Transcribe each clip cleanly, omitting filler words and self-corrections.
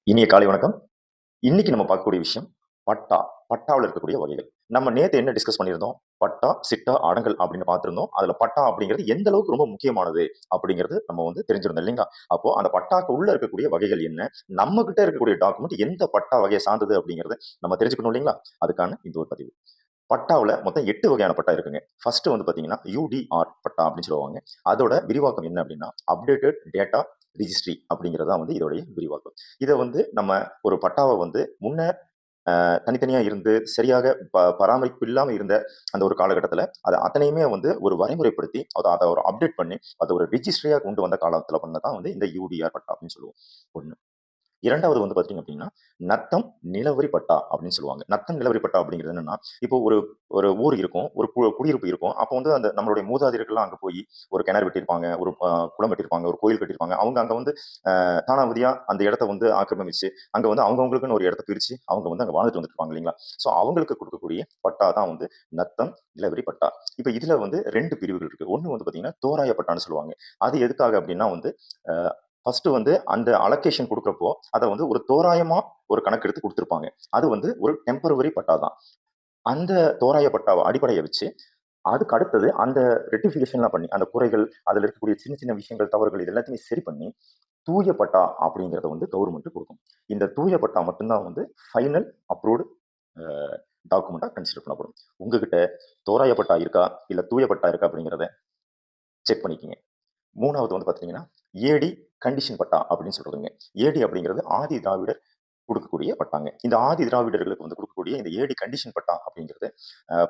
இனிய காலை வணக்கம். இன்னைக்கு நம்ம பார்க்கக்கூடிய விஷயம் பட்டா. பட்டாவுல இருக்கக்கூடிய வகைகள். நம்ம நேத்து என்ன டிஸ்கஸ் பண்ணியிருந்தோம்? பட்டா, சிட்டா, அடங்கல் அப்படின்னு பார்த்திருந்தோம். அதுல பட்டா அப்படிங்கிறது எந்த அளவுக்கு ரொம்ப முக்கியமானது அப்படிங்கிறது நம்ம தெரிஞ்சிருந்தோம் இல்லைங்களா? அப்போ அந்த பட்டாக்கு உள்ள இருக்கக்கூடிய வகைகள் என்ன? நம்ம கிட்ட இருக்கக்கூடிய டாக்குமெண்ட் எந்த பட்டா வகையை சார்ந்தது அப்படிங்கிறத நம்ம தெரிஞ்சுக்கணும் இல்லைங்களா? அதுக்கான இந்த ஒரு பதிவு. பட்டாவுல மொத்தம் 8 வகையான பட்டா இருக்குங்க. ஃபர்ஸ்ட் பார்த்தீங்கன்னா, யுடிஆர் பட்டா அப்படின்னு சொல்லுவாங்க. அதோட விரிவாக்கம் என்ன அப்படின்னா, அப்டேட்டட் டேட்டா ரிஜிஸ்ட்ரி அப்படிங்கிறது தான் இதோடைய விரிவாக்கம். இத நம்ம ஒரு பட்டாவ முன்ன தனித்தனியா இருந்து சரியாக பராமரிப்பு இல்லாம இருந்த அந்த ஒரு காலகட்டத்தில, அத அத்தனையுமே ஒரு வரைமுறைப்படுத்தி, அத ஒரு அப்டேட் பண்ணி, அத ஒரு ரிஜிஸ்ட்ரியா கொண்டு வந்த காலத்தில பண்ணது தான் இந்த யுடிஆர் பட்டா அப்படின்னு சொல்லுவோம். 1. 2வது பார்த்தீங்க அப்படின்னா, நத்தம் நிலவரி பட்டா அப்படின்னு சொல்லுவாங்க. நத்தம் நிலவரி பட்டா அப்படிங்கிறது என்னன்னா, இப்போ ஒரு ஒரு ஊர் இருக்கும். ஒரு குடியிருப்பு இருக்கும். அப்போ அந்த நம்மளுடைய மூதாதையர்கள்லாம் அங்க போயி ஒரு கிணறு வெட்டியிருப்பாங்க, ஒரு குளம் வெட்டியிருப்பாங்க, ஒரு கோயில் கட்டியிருப்பாங்க. அவங்க அங்க தானாவதியா அந்த இடத்த ஆக்கிரமிச்சு, அங்க அவங்கவங்களுக்குன்னு ஒரு இடத்த பிரிச்சு, அவங்க அங்க வாழ்ந்துட்டு வந்துட்டுருப்பாங்க இல்லைங்களா? ஸோ அவங்களுக்கு குடுக்கக்கூடிய பட்டா தான் நத்தம் நிலவரி பட்டா. இப்ப இதுல 2 பிரிவுகள் இருக்கு. ஒண்ணு பார்த்தீங்கன்னா, தோராய பட்டான்னு சொல்லுவாங்க. அது எதுக்காக அப்படின்னா அ ஃபர்ஸ்ட் அந்த அலோகேஷன் குடுக்குறப்போ, அத ஒரு தோராயமா ஒரு கணக்கு எடுத்து குடுத்திருப்பாங்க. அது ஒரு டெம்பரவரி பட்டா தான். அந்த தோராய பட்டாவ அடிப்படைய வச்சு, அதுக்கு அடுத்தது அந்த ரெக்டிஃபிகேஷன்லாம் பண்ணி, அந்த குறைகள், அதுல இருக்கக்கூடிய சின்ன சின்ன விஷயங்கள், தவறுகள் இது எல்லாத்தையுமே சரி பண்ணி, தூய பட்டா அப்படிங்கிறத கவர்ன்மெண்ட் குடுக்கும். இந்த தூய பட்டா மட்டும் தான் ஃபைனல் அப்ரூவ்ட் அ டாக்குமெண்ட்டா கன்சிடர் பண்ணப்படும். உங்ககிட்ட தோராய பட்டா இருக்கா? இல்ல தூய பட்டா இருக்கா? அப்படிங்கிறத செக் பண்ணிக்கங்க. 3வது பார்த்தீங்கன்னா, ஏடி கண்டிஷன் பட்டா அப்படின்னு சொல்றதுங்க. ஏடி அப்படிங்கிறது ஆதி திராவிடர் குடுக்கக்கூடிய பட்டாங்க. இந்த ஆதி திராவிடர்களுக்கு குடுக்கக்கூடிய இந்த ஏடி கண்டிஷன் பட்டா அப்படிங்கிறது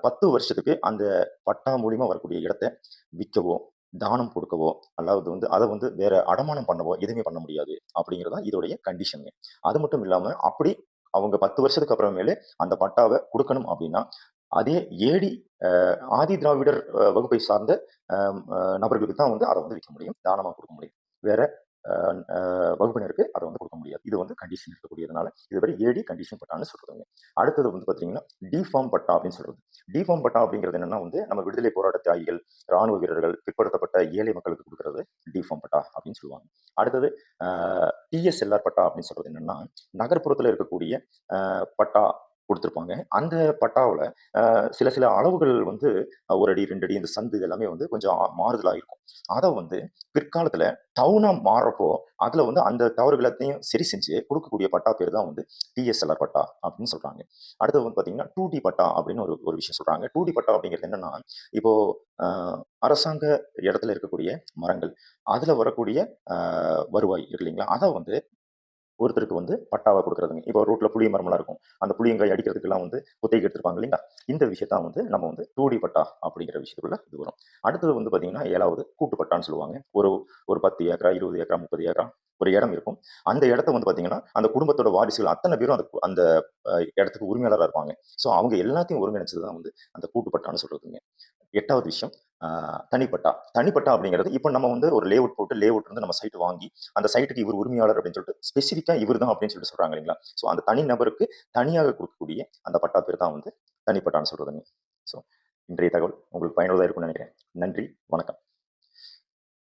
10 வருஷத்துக்கு அந்த பட்டா மூலியமா வரக்கூடிய இடத்த விக்கவோ, தானம் கொடுக்கவோ, அல்லாவது அத வேற அடமானம் பண்ணவோ எதுவுமே பண்ண முடியாது. அப்படிங்கிறது தான் இதோடைய கண்டிஷன்ங்க. அது மட்டும் இல்லாம அப்படி அவங்க 10 வருஷத்துக்கு அப்புறமேலு அந்த பட்டாவ குடுக்கணும் அப்படின்னா, அதே ஏடி ஆதி திராவிடர் வகுப்பை சார்ந்த அ அ நபர்களுக்கு தான் அத விக்க முடியும். தானமா குடுக்க முடியும். வேற அ அ வகுப்பினருக்கு அத குடுக்க முடியாது. இது கண்டிஷன் இருக்கக்கூடியதுனால, இது பேரு ஏடி கண்டிஷன் பட்டான்னு சொல்றதுங்க. அடுத்தது பார்த்தீங்கன்னா, டிஃபார்ம் பட்டா அப்படின்னு சொல்றது. டிஃபார்ம் பட்டா அப்படிங்கிறது என்னன்னா நம்ம விடுதலை போராட்ட தியாகிகள், ராணுவ வீரர்கள், பிற்படுத்தப்பட்ட ஏழை மக்களுக்கு குடுக்குறது டிஃபார்ம் பட்டா அப்படின்னு சொல்லுவாங்க. அடுத்தது அ டிஎஸ்எல்ஆர் பட்டா அப்படின்னு சொல்றது என்னன்னா, நகர்ப்புறத்துல இருக்கக்கூடிய பட்டா குடுத்திருப்பாங்க. அந்த பட்டாவுல சில சில அளவுகள் 1 அடி, 2 அடி இந்த சந்து இது எல்லாமே கொஞ்சம் மாறுதலா இருக்கும். அத பிற்காலத்துல டவுனா மாறுறப்போ, அதுல அந்த தவறுகள் எல்லாத்தையும் சரி செஞ்சு குடுக்கக்கூடிய பட்டா பேரு தான் டிஎஸ்எல்ஆர் பட்டா அப்படின்னு சொல்றாங்க. அடுத்தது பார்த்தீங்கன்னா, 2டி பட்டா அப்படின்னு ஒரு ஒரு விஷயம் சொல்றாங்க. 2டி பட்டா அப்படிங்கிறது என்னன்னா, இப்போ அ அரசாங்க இடத்துல இருக்கக்கூடிய மரங்கள், அதுல வரக்கூடிய அ வருவாய் இருக்கு இல்லைங்களா? அத ஒருத்தருக்கு பட்டாவா குடுக்குறதுங்க. இப்போ ரோட்ல புளிய மரம்லாம் இருக்கும். அந்த புளியங்காய் அடிக்கிறதுக்கெல்லாம் குத்தகைக்கு எடுத்திருப்பாங்க இல்லைங்களா? இந்த விஷயத்த நம்ம 2டி பட்டா அப்படிங்கிற விஷயத்துக்குள்ள இது வரும். அடுத்தது பார்த்தீங்கன்னா, 7வது கூட்டு பட்டான்னு சொல்லுவாங்க. ஒரு ஒரு 10 ஏக்கரா, 20 ஏக்கரா, 30 ஏக்கரா ஒரு இடம் இருக்கும். அந்த இடத்த பார்த்தீங்கன்னா, அந்த குடும்பத்தோட வாரிசுகள் அத்தன பேரும் அந்த அந்த இடத்துக்கு உரிமையாளரா இருப்பாங்க. ஸோ அவங்க எல்லாத்தையும் ஒருங்கிணைச்சது தான் அந்த கூட்டு பட்டான்னு சொல்றதுங்க. 8வது விஷயம் ஆ தனிப்பட்டா. தனிப்பட்டா அப்படிங்கிறது இப்ப நம்ம ஒரு லேஅவுட் போட்டு லேஅவுட் நம்ம சைட் வாங்கி, அந்த சைட்டுக்கு இவர் உரிமையாளர் அப்படின்னு சொல்லிட்டு ஸ்பெசிஃபிக்கா இவர் தான் அப்படின்னு சொல்றாங்க இல்லைங்களா? ஸோ அந்த தனி நபருக்கு தனியாக குடுக்கக்கூடிய அந்த பட்டா பேர் தான் தனிப்பட்டான்னு சொல்றதுங்க. ஸோ இன்றைய தகவல் உங்களுக்கு பயனுள்ளதா இருக்கும்னு நினைக்கிறேன். நன்றி, வணக்கம்.